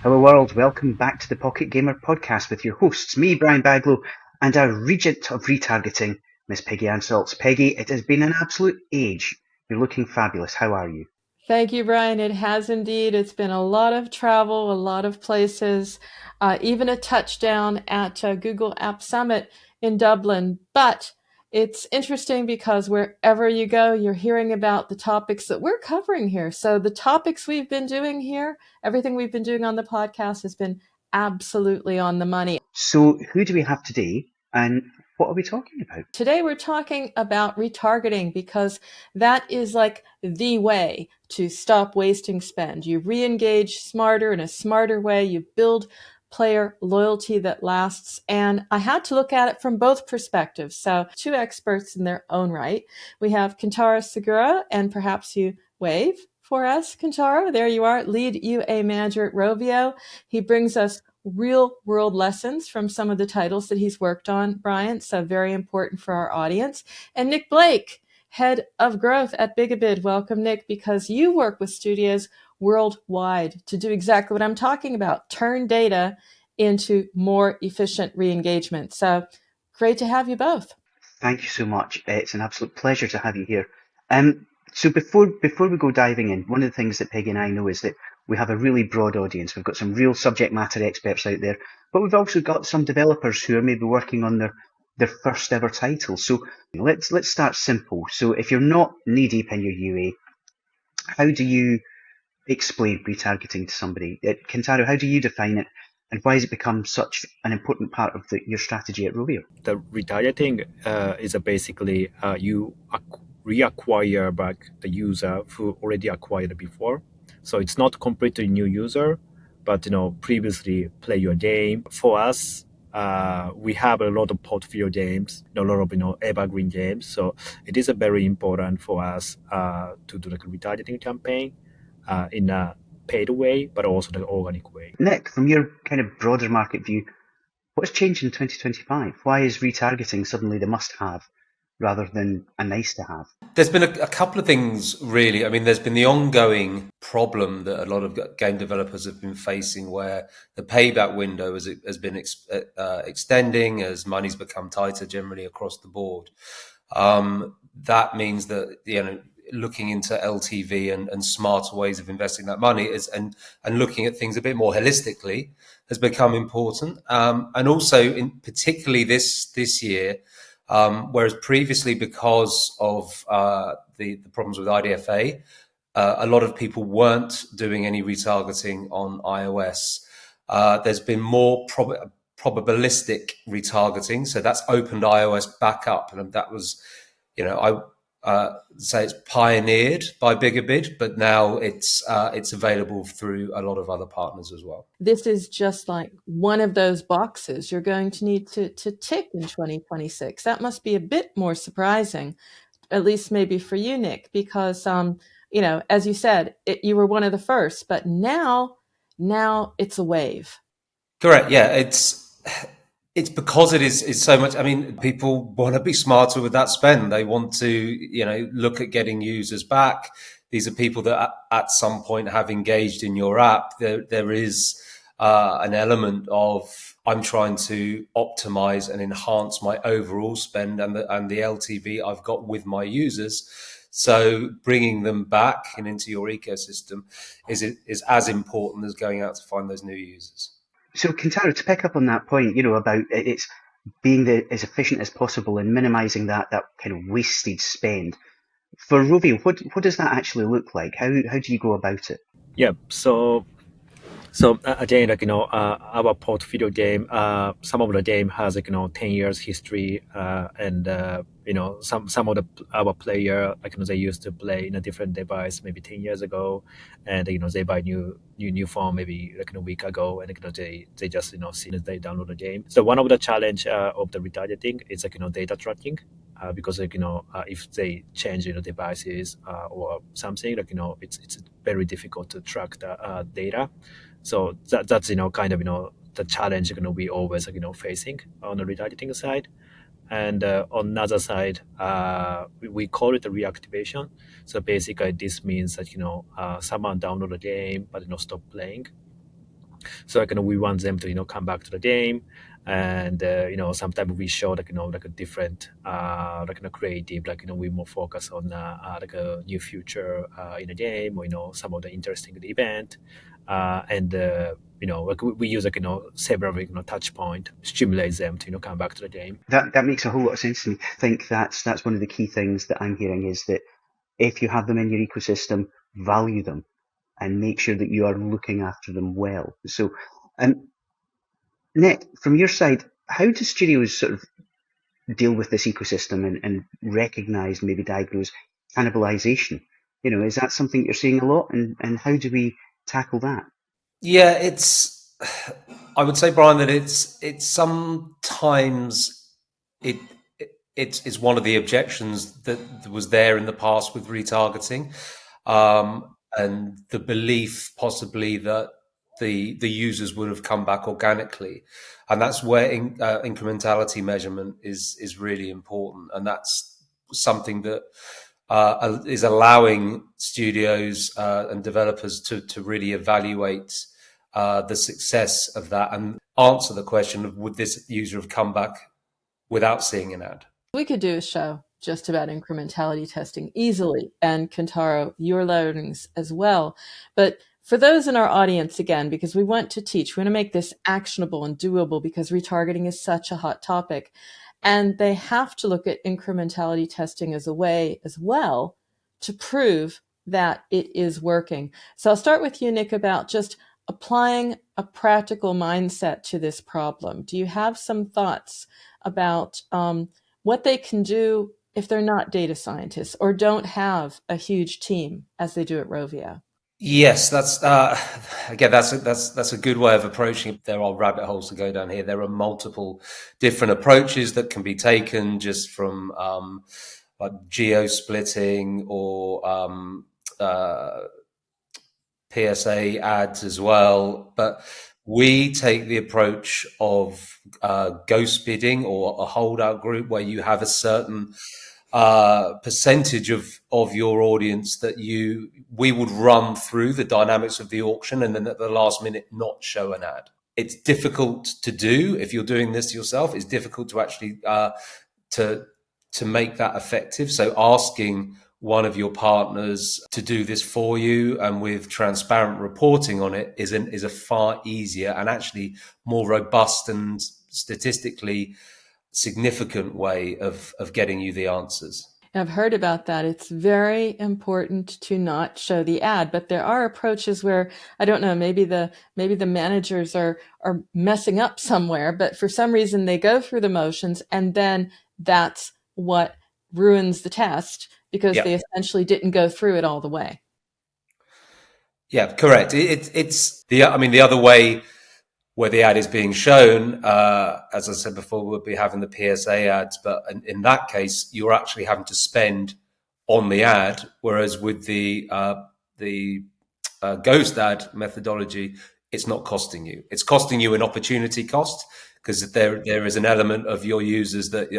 Hello world, welcome back to the Pocket Gamer podcast with your hosts, me, Brian Baglow, and our regent of retargeting, Miss Peggy and Salz. Peggy, it has been an absolute age. You're looking fabulous. How are you? Thank you, Brian. It has indeed. It's been a lot of travel, a lot of places, even a touchdown at Google App Summit in Dublin. But it's interesting because wherever you go, you're hearing about the topics that we're covering here. So the topics we've been doing here, everything we've been doing on the podcast has been absolutely on the money. So who do we have today and what are we talking about? Today we're talking about retargeting because that is like the way to stop wasting spend. You re-engage smarter in a smarter way. You build player loyalty that lasts. And I had to look at it from both perspectives. So two experts in their own right. We have Kentaro Sugiura, and perhaps you wave for us, Kentaro. There you are, lead UA manager at Rovio. He brings us real world lessons from some of the titles that he's worked on, Brian. So very important for our audience. And Nick Blake, head of growth at Bigabid. Welcome, Nick, because you work with studios worldwide to do exactly what I'm talking about, turn data into more efficient re-engagement. So great to have you both. Thank you so much. It's an absolute pleasure to have you here. So before we go diving in, one of the things that Peggy and I know is that we have a really broad audience. We've got some real subject matter experts out there, but we've also got some developers who are maybe working on their first ever title. So let's start simple. So if you're not knee deep in your UA, how do you explain retargeting to somebody? Kentaro, how do you define it? And why has it become such an important part of your strategy at Rovio? The retargeting is basically you reacquire back the user who already acquired before. So it's not completely new user, but previously play your game. For us, we have a lot of portfolio games, a lot of evergreen games. So it is very important for us to do like a retargeting campaign in a paid way, but also the organic way. Nick, from your kind of broader market view, what's changed in 2025? Why is retargeting suddenly the must-have rather than a nice-to-have? There's been a couple of things, really. I mean, there's been the ongoing problem that a lot of game developers have been facing where the payback window has been extending as money's become tighter generally across the board. That means that, looking into LTV and smarter ways of investing that money and looking at things a bit more holistically has become important. And also, particularly this year, whereas previously, because of the problems with IDFA, a lot of people weren't doing any retargeting on iOS. There's been more probabilistic retargeting, so that's opened iOS back up, and that was, I say it's pioneered by Bigabid, but now it's available through a lot of other partners as well. This is just like one of those boxes you're going to need to tick in 2026. That must be a bit more surprising, at least maybe for you, Nick, because as you said, you were one of the first, but now it's a wave. Correct. Yeah, it's because it is so much. I mean, people want to be smarter with that spend. They want to, look at getting users back. These are people that at some point have engaged in your app. There is an element of I'm trying to optimize and enhance my overall spend and the LTV I've got with my users. So bringing them back and into your ecosystem is as important as going out to find those new users. So, Kentaro, to pick up on that point, about it's being as efficient as possible and minimising that kind of wasted spend. For Rovio, what does that actually look like? How do you go about it? Yeah, so again, our portfolio game, some of the game has 10 years history, and some of our player they used to play in a different device maybe 10 years ago, and they buy new phone maybe a week ago, and they just see as they download the game. So one of the challenge of the retargeting is data tracking. Because if they change devices or something, it's very difficult to track the data. So that's kind of the challenge we always facing on the retargeting side. And on the other side, we call it a reactivation. So basically, this means that someone download the game but stop playing. So we want them to come back to the game, and sometimes we show like a different creative, we more focus on like a new feature in the game, or some of the interesting event, and like we use several touch point stimulate them to come back to the game. That makes a whole lot of sense to me. I think that's one of the key things that I'm hearing is that if you have them in your ecosystem, value them and make sure that you are looking after them well. So, Nick, from your side, how do studios sort of deal with this ecosystem and recognize, maybe diagnose cannibalization? Is that something you're seeing a lot, and how do we tackle that? Yeah, I would say, Brian, that it's sometimes it's one of the objections that was there in the past with retargeting, and the belief possibly that the users would have come back organically, and that's where incrementality measurement is really important, and that's something that is allowing studios and developers to really evaluate the success of that and answer the question of would this user have come back without seeing an ad. We could do a show just about incrementality testing easily, and Kentaro, your learnings as well. But for those in our audience, again, because we want to teach, we want to make this actionable and doable because retargeting is such a hot topic. And they have to look at incrementality testing as a way as well to prove that it is working. So I'll start with you, Nick, about just applying a practical mindset to this problem. Do you have some thoughts about what they can do if they're not data scientists or don't have a huge team as they do at Rovio? Yes, that's again, that's a good way of approaching it. There are rabbit holes to go down here. There are multiple different approaches that can be taken, just from like geo splitting or PSA ads as well. But we take the approach of ghost bidding, or a holdout group, where you have a certain percentage of your audience that we would run through the dynamics of the auction, and then at the last minute not show an ad. It's difficult to do if you're doing this yourself. It's difficult to actually to make that effective. So asking one of your partners to do this for you, and with transparent reporting on it, is a far easier and actually more robust and statistically significant way of getting you the answers. I've heard about that. It's very important to not show the ad, but there are approaches where, I don't know, maybe the managers are messing up somewhere, but for some reason they go through the motions, and then that's what ruins the test because they essentially didn't go through it all the way. Yeah, correct. It's the other way, where the ad is being shown, as I said before, we'll be having the PSA ads, but in that case, you're actually having to spend on the ad, whereas with the ghost ad methodology, it's not costing you. It's costing you an opportunity cost, because there is an element of your users that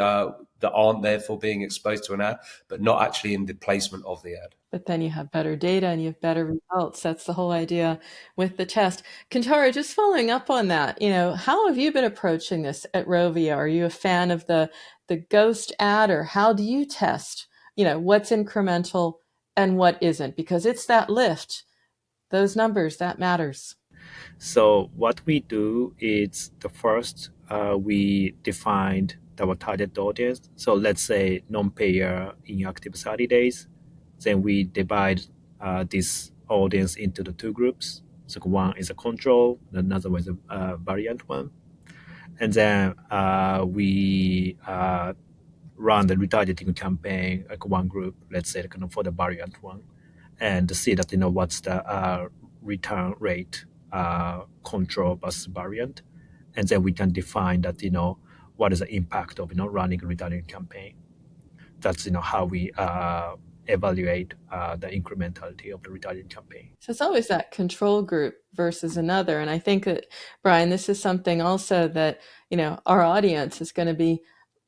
aren't therefore being exposed to an ad, but not actually in the placement of the ad. But then you have better data and you have better results. That's the whole idea with the test. Kentaro, just following up on that, how have you been approaching this at Rovio? Are you a fan of the ghost ad, or how do you test, what's incremental and what isn't? Because it's that lift, those numbers, that matters. So what we do is, the first, we defined our target audience. So let's say non-payer inactive 30 days. Then we divide this audience into the two groups. So one is a control, another one is a variant one. And then we run the retargeting campaign, like one group, let's say for the variant one, and see that what's the return rate, control versus variant, and then we can define that what is the impact of running a retargeting campaign. That's how we evaluate the incrementality of the retargeting campaign. So it's always that control group versus another. And I think that, Brian, this is something also that, our audience is going to be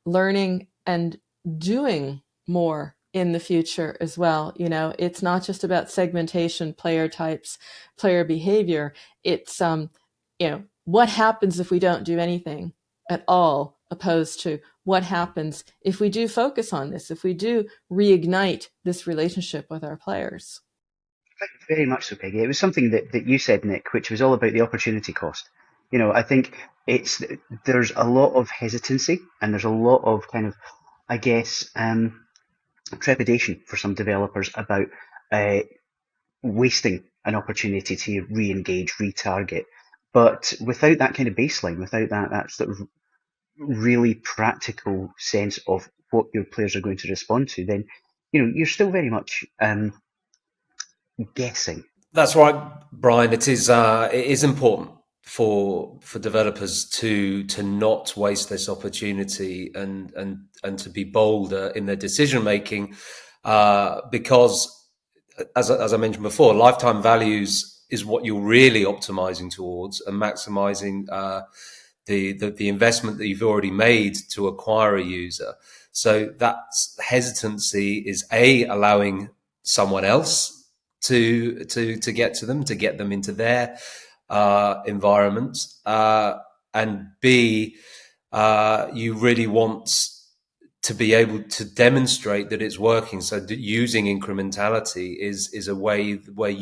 learning and doing more in the future as well. It's not just about segmentation, player types, player behavior. It's what happens if we don't do anything at all, opposed to what happens if we do focus on this, if we do reignite this relationship with our players. Very much so, Peggy. It was something that you said, Nick, which was all about the opportunity cost. I think there's a lot of hesitancy and there's a lot of kind of, I guess, trepidation for some developers about wasting an opportunity to re-engage, retarget. But without that kind of baseline, without that sort of really practical sense of what your players are going to respond to, then you're still very much guessing. That's right, Brian. It is important for developers to not waste this opportunity and to be bolder in their decision making, because as I mentioned before, lifetime values is what you're really optimizing towards and maximizing the investment that you've already made to acquire a user. So that hesitancy is allowing someone else to get to them, to get them into their environment, and B, you really want to be able to demonstrate that it's working. So using incrementality is a way where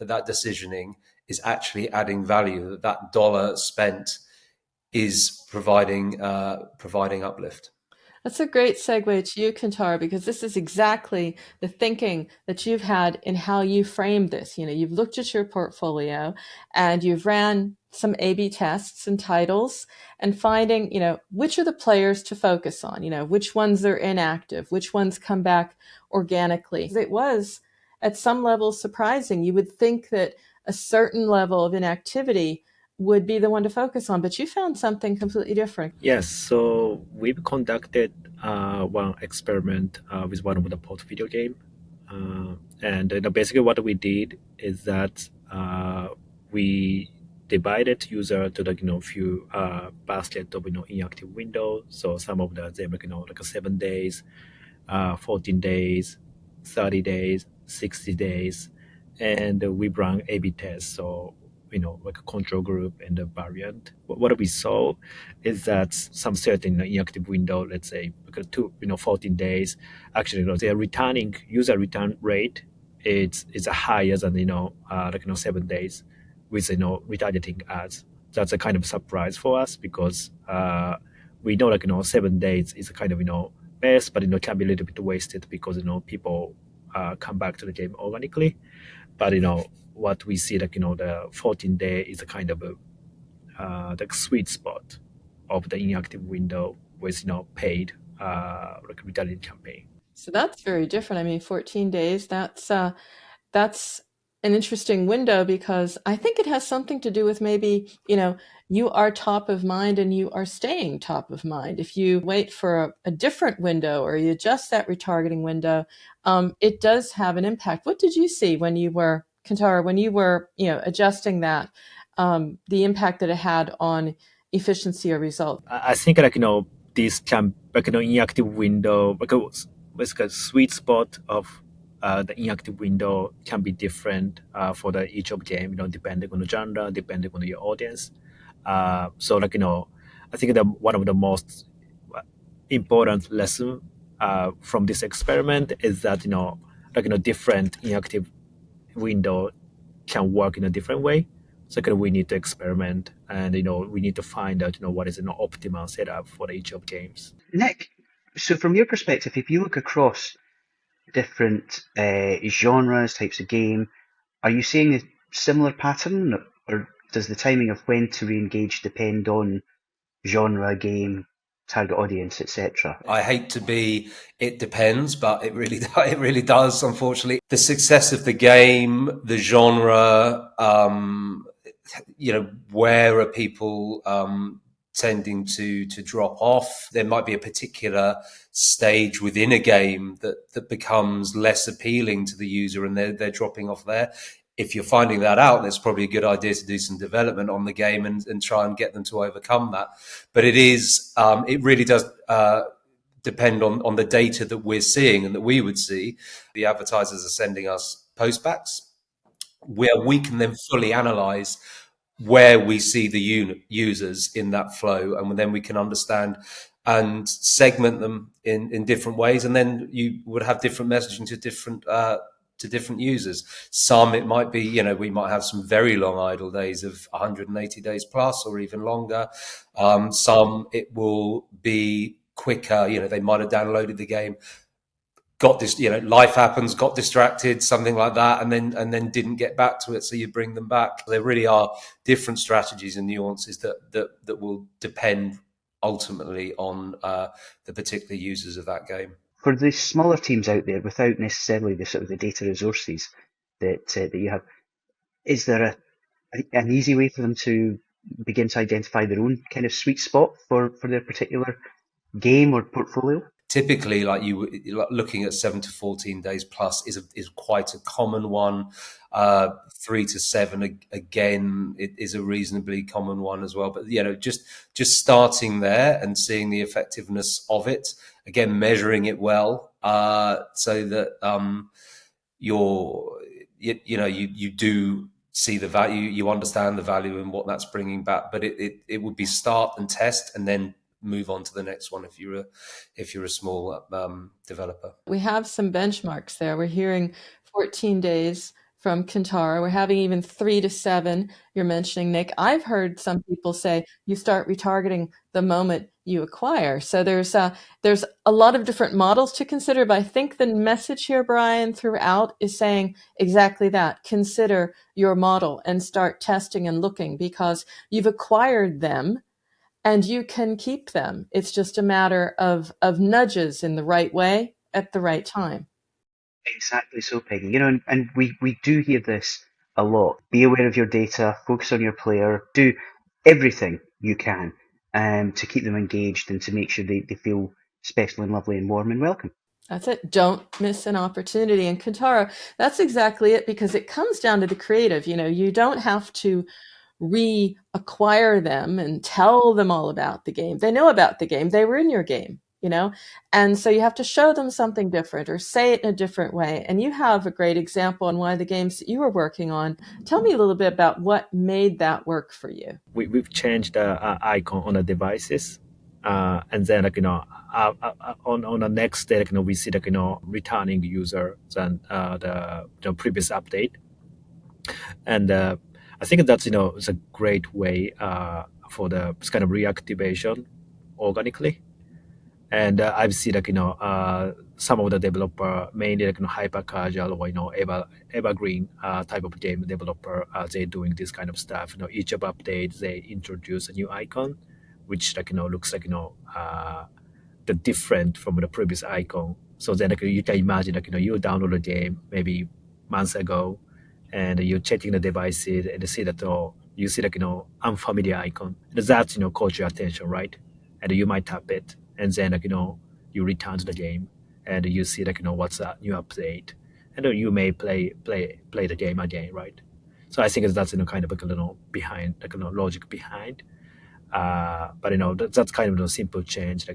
that decisioning is actually adding value, that dollar spent is providing uplift. That's a great segue to you, Kentaro, because this is exactly the thinking that you've had in how you framed this. You've looked at your portfolio and you've ran some A/B tests and titles and finding, which are the players to focus on, which ones are inactive, which ones come back organically. It was at some level surprising. You would think that a certain level of inactivity would be the one to focus on, but you found something completely different. Yes, so we've conducted one experiment with one of the portfolio game, and basically what we did is that we divided user to the few basket of inactive window. So some of them like 7 days, 14 days, 30 days, 60 days, and we run A/B tests. So like a control group and a variant. What we saw is that some certain inactive window, let's say 14 days, actually their user return rate is higher than 7 days with retargeting ads. That's a kind of surprise for us because we know 7 days is a kind of best, but can be a little bit wasted because people come back to the game organically. But what we see, the 14-day is a kind of the sweet spot of the inactive window with paid retargeting campaign. So that's very different. 14 days. That's an interesting window because I think it has something to do with maybe you are top of mind and you are staying top of mind. If you wait for a different window or you adjust that retargeting window, it does have an impact. What did you see when you were, Kentaro, when you were adjusting that, the impact that it had on efficiency or result? I think this can inactive window because a sweet spot of the inactive window can be different for each of game, depending on the genre, depending on your audience. So I think that one of the most important lesson from this experiment is that different inactive window can work in a different way. So we need to experiment and we need to find out what is an optimal setup for each of games. Nick, so from your perspective, if you look across different genres, types of game, are you seeing a similar pattern, or does the timing of when to re-engage depend on genre, game, target audience, etc.? I hate to be it depends, but it really does, unfortunately. The success of the game, the genre, where are people tending to drop off? There might be a particular stage within a game that becomes less appealing to the user and they're dropping off there. if you're finding that out, it's probably a good idea to do some development on the game and try and get them to overcome that. But it really does depend on the data that we're seeing and that we would see. The advertisers are sending us postbacks where we can then fully analyze where we see the users in that flow, and then we can understand and segment them in different ways, and then you would have different messaging to different users. Some, it might be, we might have some very long idle days of 180 days plus or even longer. Some, it will be quicker. They might have downloaded the game, got this, life happens, got distracted, something like that, and then didn't get back to it. So you bring them back. There really are different strategies and nuances that will depend ultimately on the particular users of that game. For the smaller teams out there, without necessarily the sort of the data resources that you have, is there an easy way for them to begin to identify their own kind of sweet spot for their particular game or portfolio? Typically, looking at 7 to 14 days plus is quite a common one. 3 to 7 again, it is a reasonably common one as well. But just starting there and seeing the effectiveness of it, again measuring it well, so that you do see the value, you understand the value and what that's bringing back. But it would be start and test and then move on to the next one if you're a small developer. We have some benchmarks there. We're hearing 14 days from Kentaro. We're having even 3 to 7. You're mentioning, Nick. I've heard some people say you start retargeting the moment you acquire. So there's a lot of different models to consider, but I think the message here, Brian, throughout is saying exactly that. Consider your model and start testing and looking, because you've acquired them and you can keep them. It's just a matter of nudges in the right way at the right time. Exactly so, Peggy. And we do hear this a lot. Be aware of your data, focus on your player, do everything you can to keep them engaged and to make sure they feel special and lovely and warm and welcome. That's it. Don't miss an opportunity. And Kentaro, that's exactly it, because it comes down to the creative. You don't have to reacquire them and tell them all about the game. They know about the game. They were in your game, and so you have to show them something different or say it in a different way. And you have a great example on one of the games that you were working on. Tell me a little bit about what made that work for you. We've changed the icon on the devices, and then on the next day, we see returning users and the previous update, and I think that's it's a great way for the kind of reactivation organically. And I've seen some of the developer, mainly hyper casual or evergreen type of game developer, they doing this kind of stuff. Each of updates they introduce a new icon, which looks like the different from the previous icon. So then you can imagine you download a game maybe months ago, and you're checking the devices and see that you see unfamiliar icon. And that caught your attention, right? And you might tap it, and then you return to the game, and you see what's that new update, and you may play the game again, right? So I think that's kind of behind logic behind, but that's kind of the simple change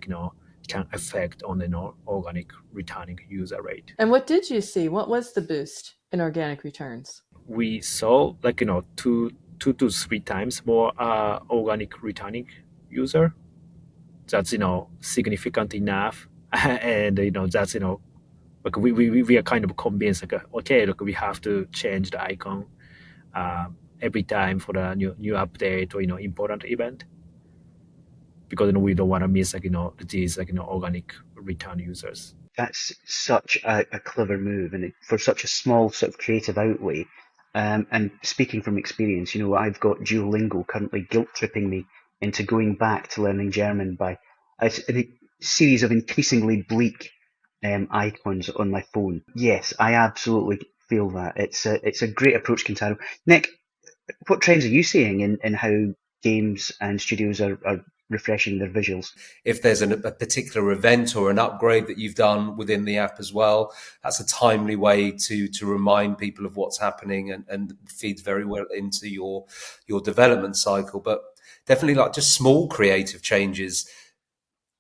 can affect on the organic returning user rate. And what did you see? What was the boost in organic returns? We saw 2 to 3 times more organic returning user. That's significant enough, and that's we are kind of convinced okay, we have to change the icon every time for the new update or important event, because we don't want to miss these organic return users. That's such a clever move, and for such a small sort of creative outlay. And speaking from experience, I've got Duolingo currently guilt-tripping me into going back to learning German by a series of increasingly bleak icons on my phone. Yes, I absolutely feel that. It's a great approach, Kentaro. Nick, what trends are you seeing in how games and studios are refreshing their visuals. If there's a particular event or an upgrade that you've done within the app as well, that's a timely way to remind people of what's happening, and feeds very well into your development cycle. But definitely, like, just small creative changes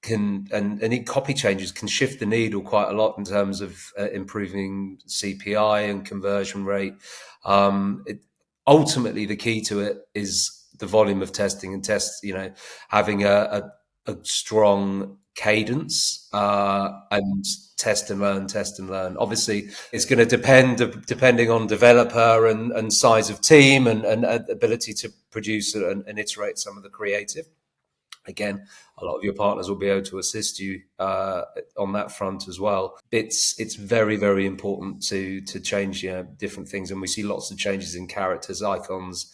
and copy changes can shift the needle quite a lot in terms of improving CPI and conversion rate. Ultimately, the key to it is the volume of testing and tests, having a strong cadence and test and learn. Obviously, it's going to depending on developer and size of team and ability to produce and iterate some of the creative. Again, a lot of your partners will be able to assist you on that front as well. It's very, very important to change different things, and we see lots of changes in characters, icons,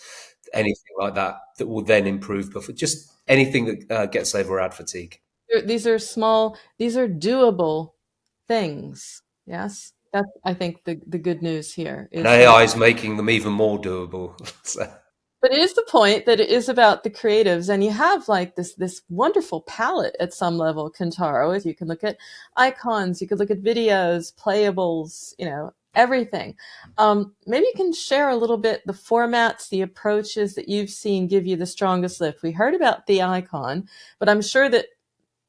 anything like that will then improve. But just anything that gets over ad fatigue. These are doable things. Yes, that's, I think, the good news here. And AI is making them even more doable. So. But it is the point that it is about the creatives, and you have like this wonderful palette at some level, Kentaro. If you can look at icons, you could look at videos, playables, everything. Maybe you can share a little bit the formats, the approaches that you've seen give you the strongest lift. We heard about the icon, but I'm sure that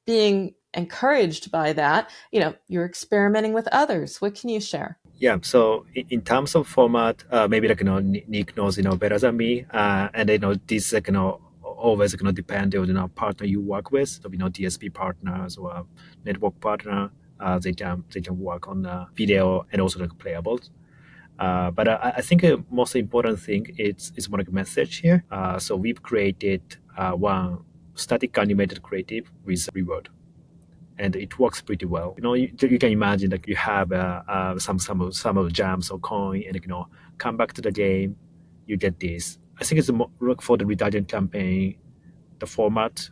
being encouraged by that, you're experimenting with others. What can you share? Yeah, so in terms of format, maybe Nick knows better than me, and this always depend on partner you work with. So DSP partners or network partner, they can work on video and also playables. But I think the most important thing is more like a message here. So we've created one static animated creative with reward. And it works pretty well. You can imagine you have some of the gems or coin, and come back to the game, you get this. I think it's more for the retargeting campaign. The format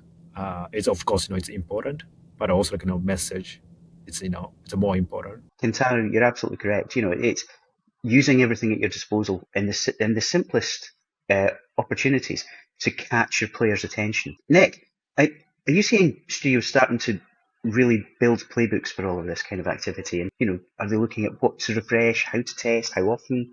is, of course, it's important, but also message. It's more important. Kentaro, you're absolutely correct. It's using everything at your disposal in the simplest opportunities to catch your players' attention. Nick, are you seeing studios starting to really build playbooks for all of this kind of activity? And, are they looking at what to refresh, how to test, how often?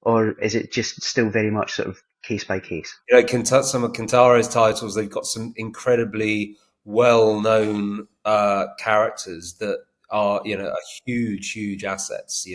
Or is it just still very much sort of case by case? Some of Kentaro's titles, they've got some incredibly well-known characters that are, are huge assets.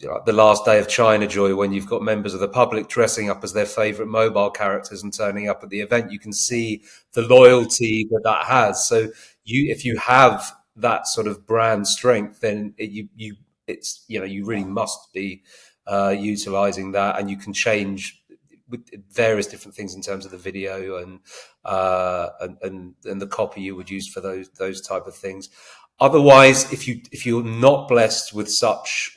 The last day of China Joy, when you've got members of the public dressing up as their favorite mobile characters and turning up at the event, you can see the loyalty that has. So if you have that sort of brand strength, then you really must be utilizing that, and you can change with various different things in terms of the video and the copy you would use for those type of things. Otherwise, if you're not blessed with such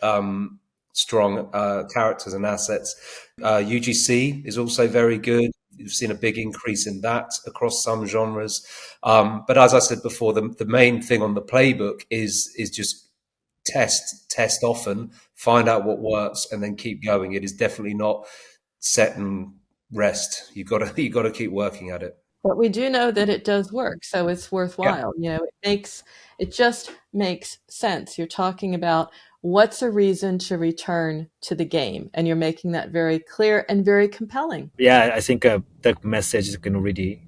strong characters and assets, UGC is also very good. You've seen a big increase in that across some genres. But as I said before, the main thing on the playbook is just test often, find out what works, and then keep going. It is definitely not set and rest. You've got to keep working at it. But we do know that it does work, so it's worthwhile. Yeah. It just makes sense. You're talking about what's a reason to return to the game, and you're making that very clear and very compelling. Yeah, I think the message is going to really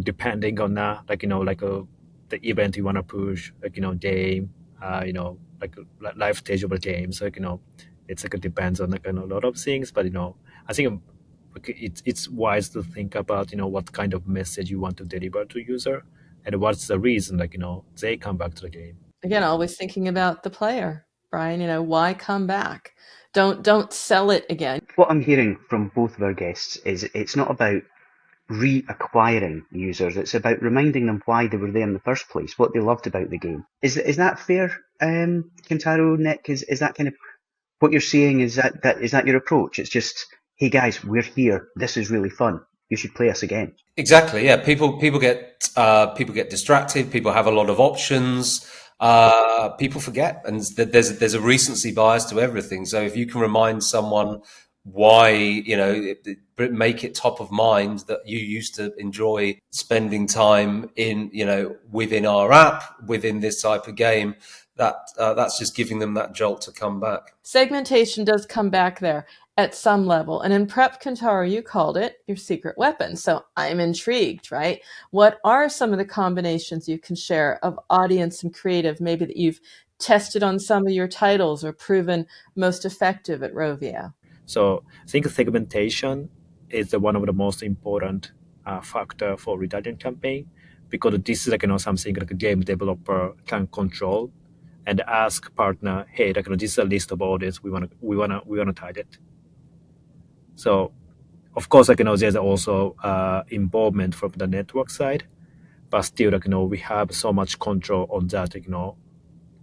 depending on the event you want to push, game, live stageable games. It's it depends on a lot of things, but I think it's wise to think about what kind of message you want to deliver to user, and what's the reason they come back to the game. Again, always thinking about the player, Brian. Why come back? Don't sell it again. What I'm hearing from both of our guests is it's not about reacquiring users. It's about reminding them why they were there in the first place, what they loved about the game. Is that fair, Kentaro, Nick? Is that kind of what you're seeing? Is that your approach? It's just, hey guys, we're here. This is really fun. You should play us again. Exactly. Yeah. People get distracted. People have a lot of options. People forget, and there's a recency bias to everything. So if you can remind someone why, make it top of mind that you used to enjoy spending time in, within our app, within this type of game. That's just giving them that jolt to come back. Segmentation does come back there at some level. And in Prep Kentaro, you called it your secret weapon. So I'm intrigued, right? What are some of the combinations you can share of audience and creative, maybe that you've tested on some of your titles or proven most effective at Rovio? So I think segmentation is one of the most important factor for retargeting campaign, because this is something like a game developer can control and ask partner, hey, this is a list of audience we wanna target. So of course, there's also involvement from the network side, but still, we have so much control on that,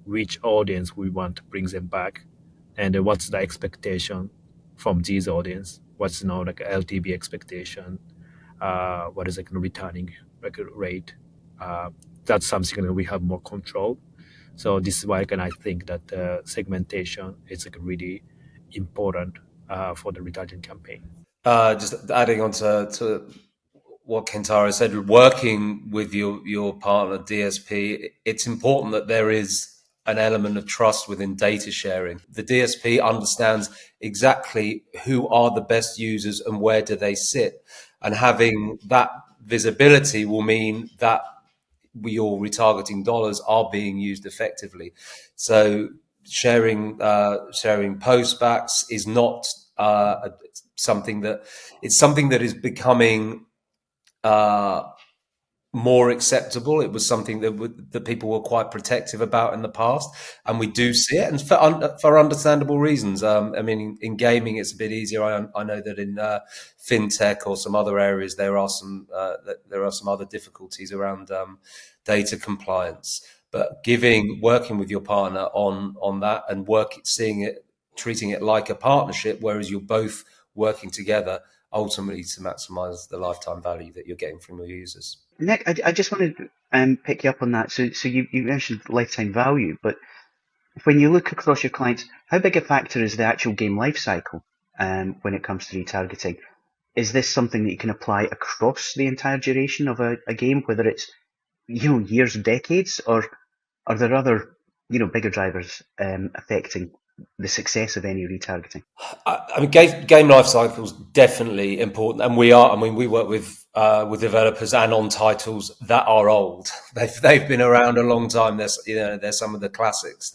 which audience we want to bring them back, and what's the expectation from these audience, what's LTV expectation, what is returning rate. That's something that we have more control. So this is why I think that segmentation is really important for the retargeting campaign. Just adding on to what Kentaro said, working with your partner DSP, it's important that there is an element of trust within data sharing. The DSP understands exactly who are the best users and where do they sit, and having that visibility will mean that your retargeting dollars are being used effectively. So sharing postbacks is not something that is becoming more acceptable. It was something that people were quite protective about in the past, and we do see it, and for understandable reasons. I mean, in gaming, it's a bit easier. I know that in fintech or some other areas, there are some other difficulties around data compliance. But working with your partner on that and treating it like a partnership, whereas you're both working together ultimately to maximize the lifetime value that you're getting from your users. Nick, I just wanted to pick you up on that. So you mentioned lifetime value, but when you look across your clients, how big a factor is the actual game lifecycle when it comes to retargeting? Is this something that you can apply across the entire duration of a game, whether it's years or decades, or are there other bigger drivers affecting the success of any retargeting? I mean, game life cycle is definitely important, and we work with developers and on titles that are old. They've been around a long time. There's some of the classics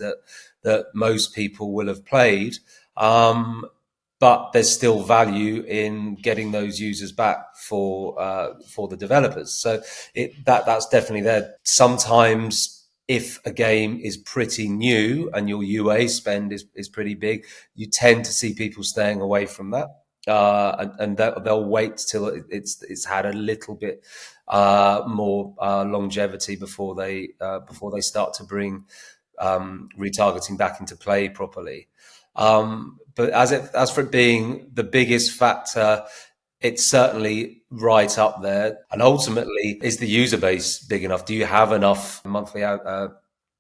that most people will have played, but there's still value in getting those users back for the developers. So that's definitely there. Sometimes, if a game is pretty new and your UA spend is pretty big, you tend to see people staying away from that, and they'll wait till it's had a little bit more longevity before they start to bring retargeting back into play properly. But as for it being the biggest factor, it's certainly right up there. And ultimately, is the user base big enough? Do you have enough monthly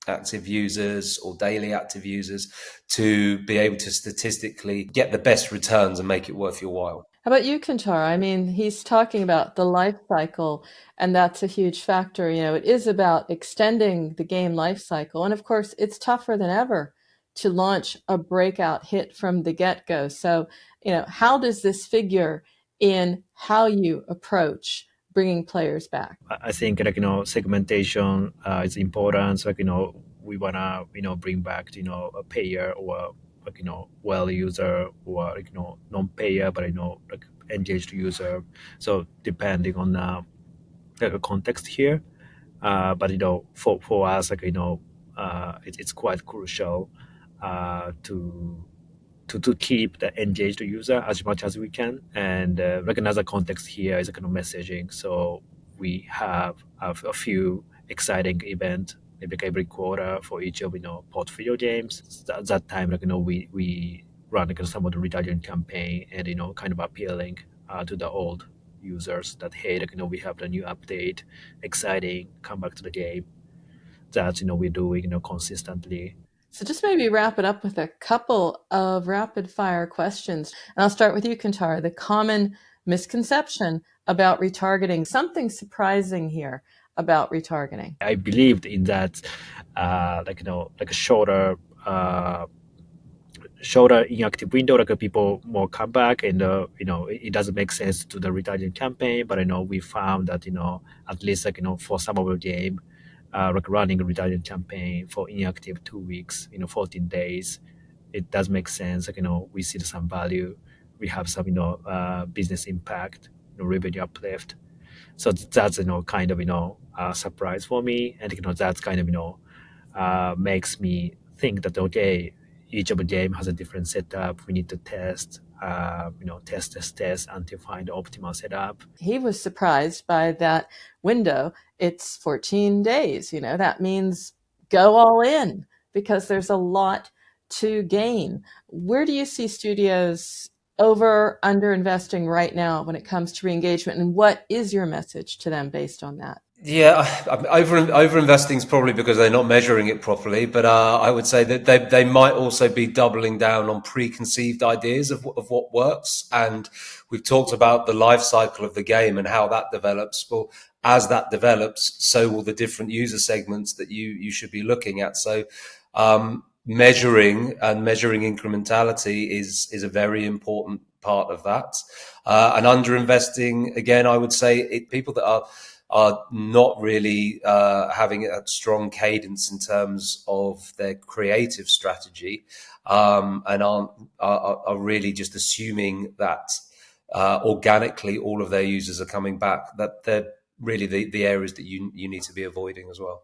active users or daily active users to be able to statistically get the best returns and make it worth your while? How about you, Kentaro? I mean, he's talking about the life cycle, and that's a huge factor. It is about extending the game life cycle. And of course, it's tougher than ever to launch a breakout hit from the get-go. So, how does this figure in how you approach bringing players back? I think segmentation is important. So we wanna bring back a payer or well user, or non-payer but engaged user. So depending on the context here, but for us it's quite crucial to keep the engaged user as much as we can, and another context here is messaging. So we have a few exciting events maybe every quarter for each of portfolio games. At that time we run some of the retargeting campaign, and kind of appealing to the old users that, hey, we have the new update, exciting, come back to the game. That we're doing consistently. So just maybe wrap it up with a couple of rapid fire questions. And I'll start with you, Kentaro. The common misconception about retargeting, something surprising here about retargeting. I believed in that, like a shorter inactive window, like people more come back, and it doesn't make sense to the retargeting campaign. But we found that at least for some of the game, like running a retargeting campaign for inactive 2 weeks, 14 days, it does make sense. Like we see some value, we have some business impact, revenue uplift. So that's kind of a surprise for me, and that's kind of makes me think that okay, each of the game has a different setup. We need to test, test until find the optimal setup. He was surprised by that window. It's 14 days. That means go all in because there's a lot to gain. Where do you see studios under investing right now when it comes to re-engagement, and what is your message to them based on that? Yeah, over investing is probably because they're not measuring it properly. But I would say that they might also be doubling down on preconceived ideas of what works. And we've talked about the life cycle of the game and how that develops. Well, as that develops, so will the different user segments that you should be looking at. So measuring incrementality is a very important part of that. And under investing, again, I would say people that are not really having a strong cadence in terms of their creative strategy, and are really just assuming that organically all of their users are coming back. That they're really the areas that you need to be avoiding as well.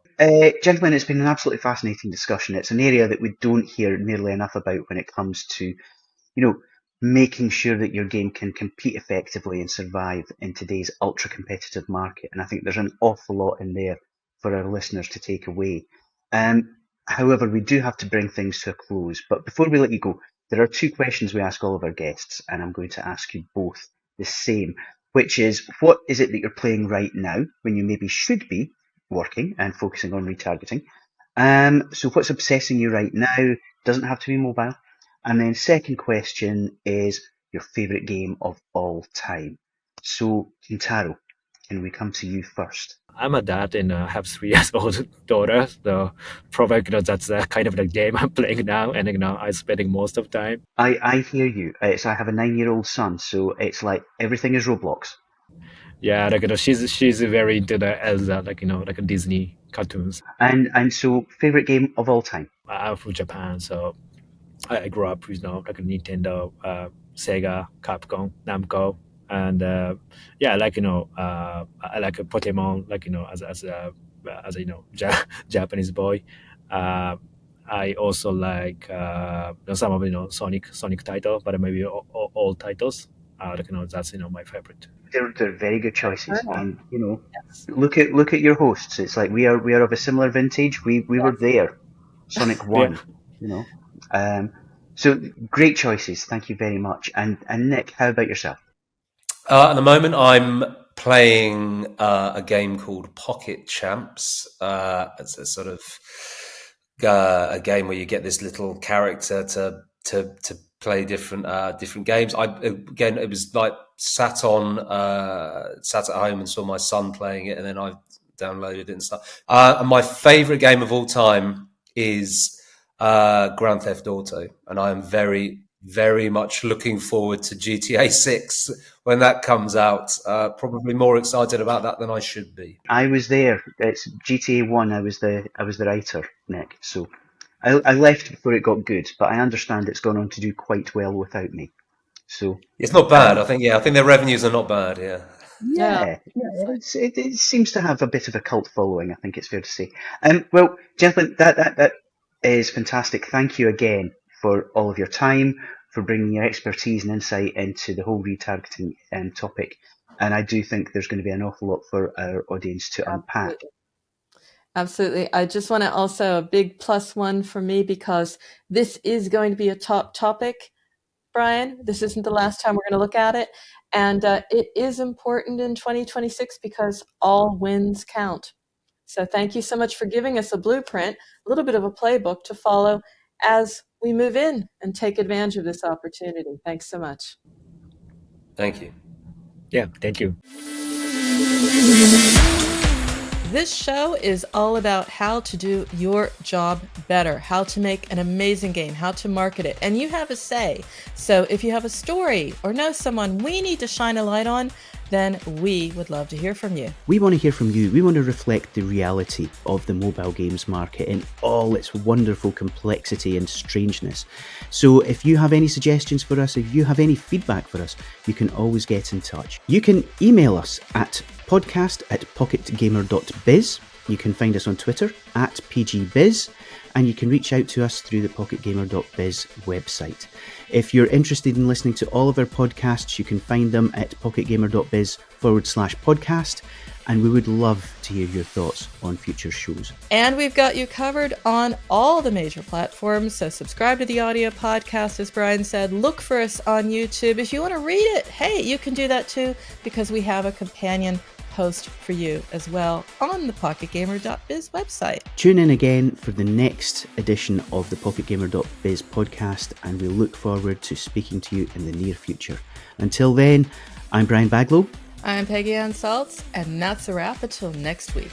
Gentlemen, it's been an absolutely fascinating discussion. It's an area that we don't hear nearly enough about when it comes to, making sure that your game can compete effectively and survive in today's ultra-competitive market. And I think there's an awful lot in there for our listeners to take away. However, we do have to bring things to a close. But before we let you go, there are two questions we ask all of our guests, and I'm going to ask you both the same, which is, what is it that you're playing right now when you maybe should be working and focusing on retargeting? So what's obsessing you right now? Doesn't have to be mobile. And then second question is your favourite game of all time. So, Kentaro, can we come to you first? I'm a dad and have 3 years old daughter, so probably that's kind of the game I'm playing now, and I'm spending most of time. I hear you. So I have a 9-year-old son, so it's like everything is Roblox. Yeah, like she's very into the Elsa, like Disney cartoons. And so favourite game of all time. I'm from Japan, so I grew up with like Nintendo, Sega, Capcom, Namco, and yeah, like I like Pokemon, like as a Japanese boy. I also like some of Sonic title, but maybe all titles. That's my favorite. They're very good choices, Oh, and yes. look at your hosts. It's like we are of a similar vintage. We were there. Sonic Yeah. One, so great choices. Thank you very much. And Nick, how about yourself? At the moment, I'm playing a game called Pocket Champs. It's a sort of a game where you get this little character to play different games. It was like sat at home and saw my son playing it, and then I downloaded it and stuff. And my favorite game of all time is Grand Theft Auto, and I am very, very much looking forward to GTA 6 when that comes out. Probably more excited about that than I should be. I was there. It's GTA 1. I was the writer, Nick. So I left before it got good, but I understand it's gone on to do quite well without me. So It's not bad. I think their revenues are not bad. Yeah. yeah, it seems to have a bit of a cult following. I think it's fair to say. Well, gentlemen, that is fantastic. Thank you again for all of your time, for bringing your expertise and insight into the whole retargeting topic. And I do think there's going to be an awful lot for our audience to unpack. Absolutely. I just want to also a big +1 for me because this is going to be a top topic, Brian. This isn't the last time we're going to look at it. And it is important in 2026 because all wins count. So thank you so much for giving us a blueprint, a little bit of a playbook to follow as we move in and take advantage of this opportunity. Thanks so much. Thank you. Yeah, thank you. This show is all about how to do your job better, how to make an amazing game, how to market it, and you have a say. So if you have a story or know someone we need to shine a light on, then we would love to hear from you. We want to hear from you. We want to reflect the reality of the mobile games market in all its wonderful complexity and strangeness. So if you have any suggestions for us, if you have any feedback for us, you can always get in touch. You can email us at podcast@PocketGamer.biz. You can find us on Twitter @PGBiz, and you can reach out to us through the PocketGamer.biz website. If you're interested in listening to all of our podcasts, you can find them at PocketGamer.biz/podcast, and we would love to hear your thoughts on future shows. And we've got you covered on all the major platforms, so subscribe to the audio podcast, as Brian said. Look for us on YouTube. If you want to read it, hey, you can do that too, because we have a companion post for you as well on the PocketGamer.biz website. Tune in again for the next edition of the PocketGamer.biz podcast, and we look forward to speaking to you in the near future. Until then, I'm Brian Baglow. I'm Peggy Salz, and that's a wrap until next week.